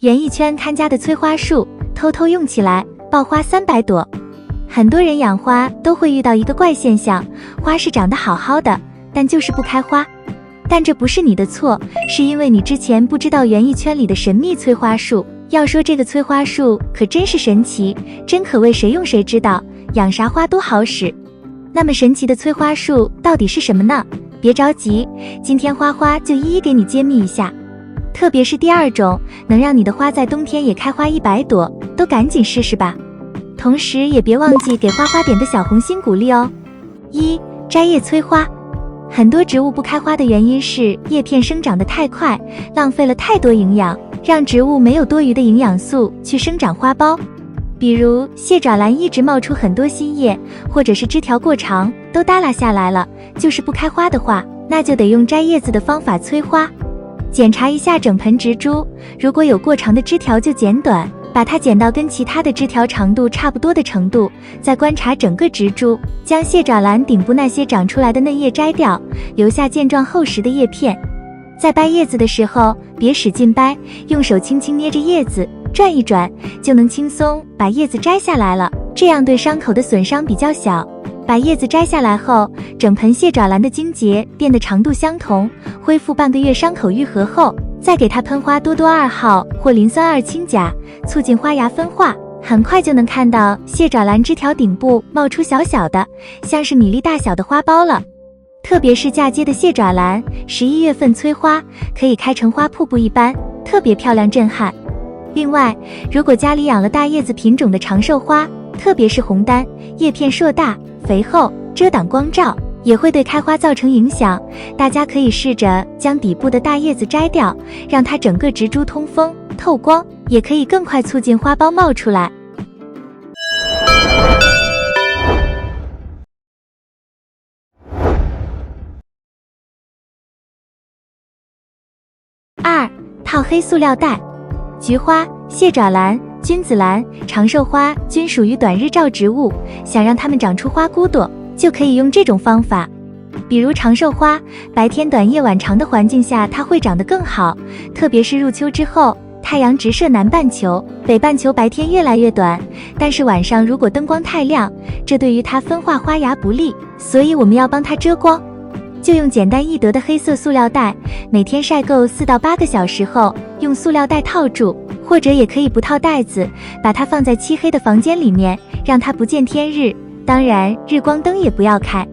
园艺圈看家的催花树，偷偷用起来，爆花300朵。很多人养花都会遇到一个怪现象，花是长得好好的，但就是不开花。但这不是你的错，是因为你之前不知道园艺圈里的神秘催花树。要说这个催花树可真是神奇，真可谓谁用谁知道，养啥花都好使。那么神奇的催花树到底是什么呢？别着急，今天花花就一一给你揭秘一下。特别是第2种，能让你的花在冬天也开花100朵，都赶紧试试吧。同时也别忘记给花花点的小红心鼓励哦。1. 摘叶催花。很多植物不开花的原因是叶片生长得太快，浪费了太多营养，让植物没有多余的营养素去生长花苞。比如蟹爪兰一直冒出很多新叶，或者是枝条过长都耷拉下来了，就是不开花的话，那就得用摘叶子的方法催花。检查一下整盆植株，如果有过长的枝条就剪短，把它剪到跟其他的枝条长度差不多的程度，再观察整个植株，将蟹爪兰顶部那些长出来的嫩叶摘掉，留下健壮厚实的叶片。在掰叶子的时候，别使劲掰，用手轻轻捏着叶子转一转，就能轻松把叶子摘下来了，这样对伤口的损伤比较小。把叶子摘下来后，整盆蟹爪兰的茎节变得长度相同，恢复半个月伤口愈合后，再给它喷花多多2号或磷酸2氢钾，促进花芽分化，很快就能看到蟹爪兰枝条顶部冒出小小的，像是米粒大小的花苞了。特别是嫁接的蟹爪兰，11月份催花，可以开成花瀑布一般，特别漂亮震撼。另外，如果家里养了大叶子品种的长寿花，特别是红丹，叶片硕大肥厚，遮挡光照，也会对开花造成影响。大家可以试着将底部的大叶子摘掉，让它整个植株通风透光，也可以更快促进花苞冒出来。2. 套黑塑料袋。菊花、蟹爪兰、君子兰、长寿花均属于短日照植物，想让它们长出花骨朵，就可以用这种方法。比如长寿花，白天短夜晚长的环境下它会长得更好，特别是入秋之后，太阳直射南半球，北半球白天越来越短，但是晚上如果灯光太亮，这对于它分化花芽不利，所以我们要帮它遮光。就用简单易得的黑色塑料袋，每天晒够4到8个小时后，用塑料袋套住，或者也可以不套袋子，把它放在漆黑的房间里面，让它不见天日，当然日光灯也不要开。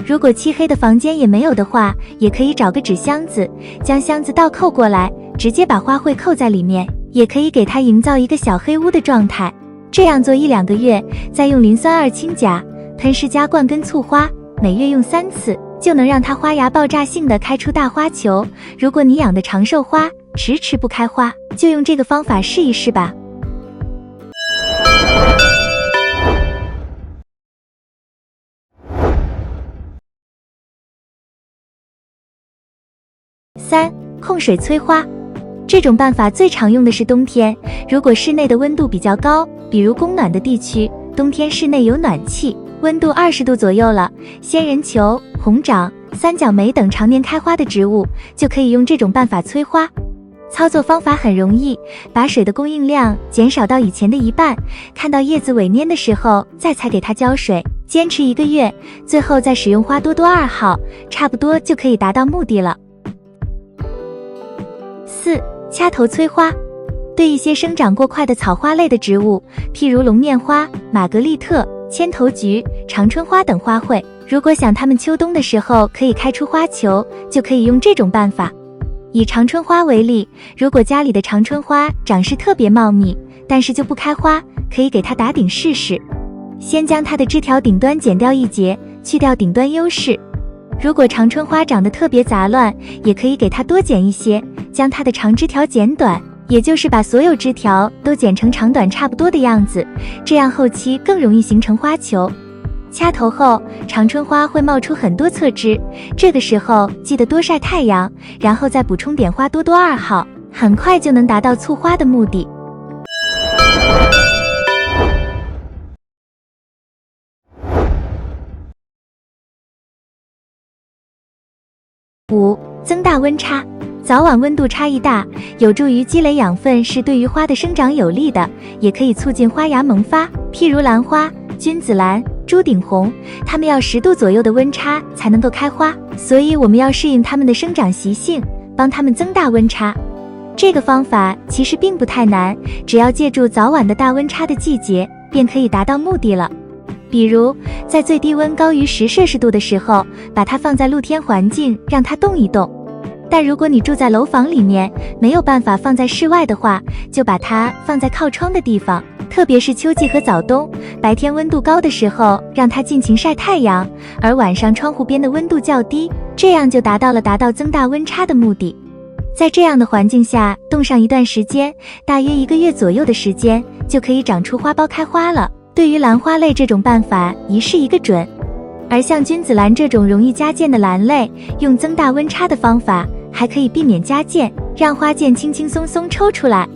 如果漆黑的房间也没有的话，也可以找个纸箱子，将箱子倒扣过来，直接把花卉扣在里面，也可以给它营造一个小黑屋的状态。这样做1-2个月，再用磷酸2氢钾喷施加灌根促花，每月用3次，就能让它花芽爆炸性的开出大花球。如果你养的长寿花迟迟不开花，就用这个方法试一试吧。3. 控水催花。这种办法最常用的是冬天，如果室内的温度比较高，比如供暖的地区，冬天室内有暖气，温度20度左右了，仙人球、红掌、三角梅等常年开花的植物，就可以用这种办法催花。操作方法很容易，把水的供应量减少到以前的1半，看到叶子萎蔫的时候再才给它浇水，坚持1个月，最后再使用花多多2号，差不多就可以达到目的了。4. 掐头催花。对一些生长过快的草花类的植物，譬如龙面花、玛格丽特、千头菊、长春花等花卉，如果想它们秋冬的时候可以开出花球，就可以用这种办法。以长春花为例，如果家里的长春花长势特别茂密，但是就不开花，可以给它打顶试试。先将它的枝条顶端剪掉1节，去掉顶端优势。如果长春花长得特别杂乱，也可以给它多剪一些，将它的长枝条剪短，也就是把所有枝条都剪成长短差不多的样子，这样后期更容易形成花球。掐头后，长春花会冒出很多侧枝，这个时候记得多晒太阳，然后再补充点花多多2号，很快就能达到促花的目的。5. 增大温差。早晚温度差异大，有助于积累养分，是对于花的生长有利的，也可以促进花芽萌发。譬如兰花、君子兰、朱顶红，它们要10度左右的温差才能够开花，所以我们要适应它们的生长习性，帮它们增大温差。这个方法其实并不太难，只要借助早晚的大温差的季节，便可以达到目的了。比如，在最低温高于10摄氏度的时候，把它放在露天环境，让它动一动。但如果你住在楼房里面，没有办法放在室外的话，就把它放在靠窗的地方，特别是秋季和早冬，白天温度高的时候，让它尽情晒太阳，而晚上窗户边的温度较低，这样就达到增大温差的目的。在这样的环境下冻上一段时间，大约1个月左右的时间，就可以长出花苞开花了。对于兰花类这种办法一式一个准，而像君子兰这种容易加溅的兰类，用增大温差的方法，还可以避免加溅，让花溅轻轻松松抽出来。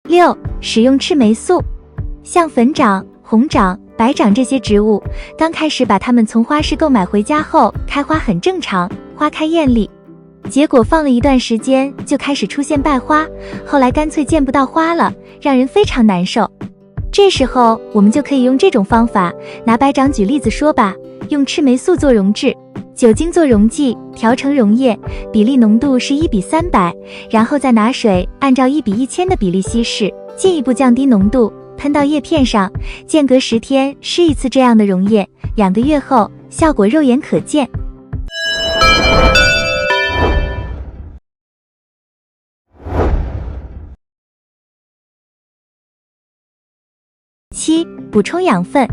6. 使用赤霉素。像粉掌、红掌、白掌这些植物，刚开始把它们从花市购买回家后，开花很正常，花开艳丽。结果放了一段时间，就开始出现败花，后来干脆见不到花了，让人非常难受。这时候我们就可以用这种方法，拿白掌举例子说吧，用赤霉素做溶质，酒精做溶剂，调成溶液，比例浓度是1:300，然后再拿水按照1:1000的比例稀释，进一步降低浓度，喷到叶片上，间隔10天施一次这样的溶液，2个月后效果肉眼可见。7. 补充养分。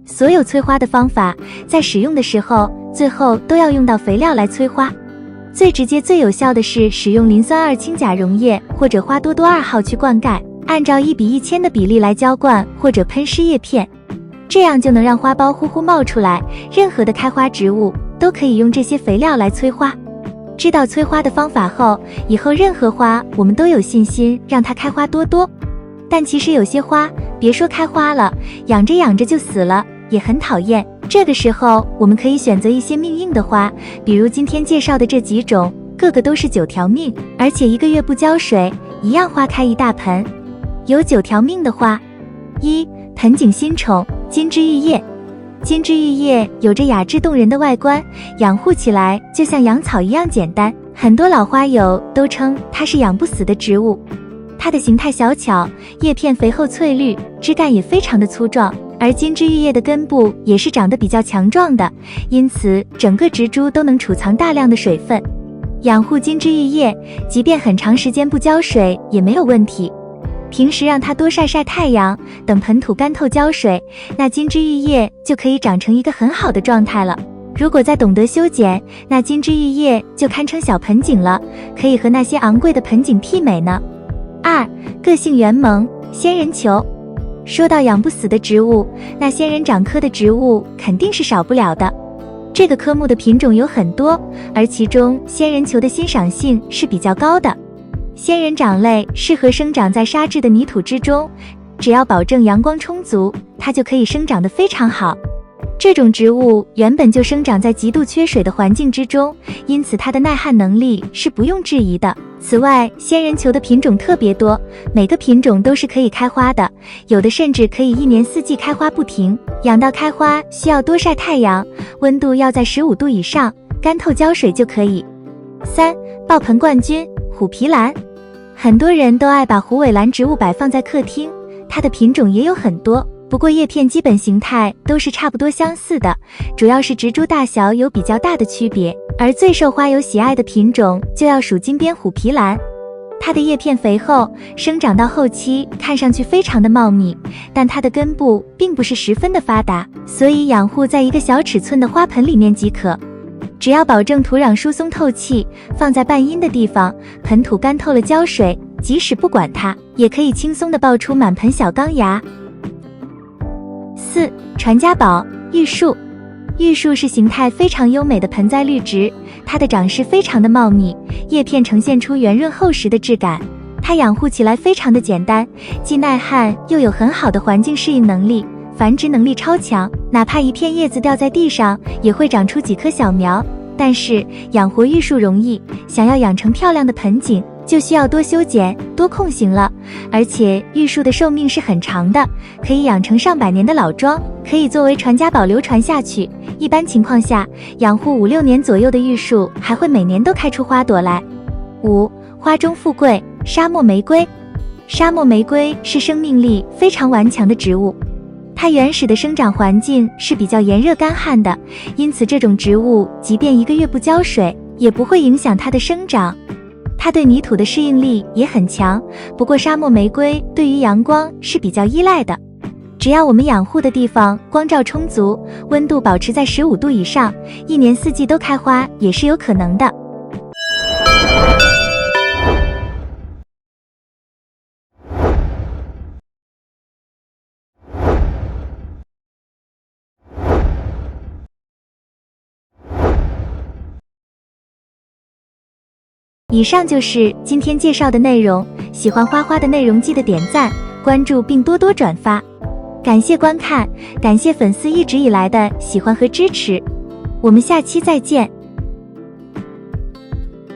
所有催花的方法，在使用的时候，最后都要用到肥料来催花。最直接最有效的是使用磷酸二氢钾溶液或者花多多2号去灌溉，按照1:1000的比例来浇灌或者喷湿叶片，这样就能让花苞呼呼冒出来。任何的开花植物都可以用这些肥料来催花。知道催花的方法后，以后任何花我们都有信心让它开花多多。但其实有些花，别说开花了，养着养着就死了，也很讨厌。这个时候我们可以选择一些命硬的花，比如今天介绍的这几种，个个都是9条命，而且1个月不浇水，一样花开一大盆。有9条命的花。1. 盆景新宠金枝玉叶。金枝玉叶有着雅致动人的外观，养护起来就像养草一样简单，很多老花友都称它是养不死的植物。它的形态小巧，叶片肥厚翠绿，枝干也非常的粗壮，而金枝玉叶的根部也是长得比较强壮的，因此整个植株都能储藏大量的水分。养护金枝玉叶，即便很长时间不浇水也没有问题。平时让它多晒晒太阳，等盆土干透浇水，那金枝玉叶就可以长成一个很好的状态了。如果再懂得修剪，那金枝玉叶就堪称小盆景了，可以和那些昂贵的盆景媲美呢。2. 个性圆萌仙人球。说到养不死的植物，那仙人掌科的植物肯定是少不了的。这个科目的品种有很多，而其中仙人球的欣赏性是比较高的。仙人掌类适合生长在沙质的泥土之中，只要保证阳光充足，它就可以生长得非常好。这种植物原本就生长在极度缺水的环境之中，因此它的耐旱能力是不用质疑的。此外，仙人球的品种特别多，每个品种都是可以开花的，有的甚至可以1年4季开花不停。养到开花需要多晒太阳，温度要在15度以上，干透浇水就可以。3. 爆盆冠军虎皮兰。很多人都爱把虎尾兰植物摆放在客厅，它的品种也有很多，不过叶片基本形态都是差不多相似的，主要是植株大小有比较大的区别。而最受花友喜爱的品种就要数金边虎皮兰，它的叶片肥厚，生长到后期看上去非常的茂密，但它的根部并不是十分的发达，所以养护在一个小尺寸的花盆里面即可。只要保证土壤疏松透气，放在半阴的地方，盆土干透了浇水，即使不管它，也可以轻松地爆出满盆小钢芽。4. 传家宝玉树。玉树是形态非常优美的盆栽绿植，它的长势非常的茂密，叶片呈现出圆润厚实的质感，它养护起来非常的简单，既耐旱又有很好的环境适应能力，繁殖能力超强，哪怕一片叶子掉在地上，也会长出几棵小苗。但是养活玉树容易，想要养成漂亮的盆景，就需要多修剪、多控型了。而且玉树的寿命是很长的，可以养成上百年的老桩，可以作为传家宝流传下去。一般情况下，养护5、6年左右的玉树还会每年都开出花朵来。5. 花中富贵，沙漠玫瑰。沙漠玫瑰是生命力非常顽强的植物。它原始的生长环境是比较炎热干旱的，因此这种植物即便1个月不浇水，也不会影响它的生长。它对泥土的适应力也很强，不过沙漠玫瑰对于阳光是比较依赖的。只要我们养护的地方光照充足，温度保持在15度以上，1年4季都开花也是有可能的。以上就是今天介绍的内容，喜欢花花的内容记得点赞、关注并多多转发。感谢观看，感谢粉丝一直以来的喜欢和支持，我们下期再见。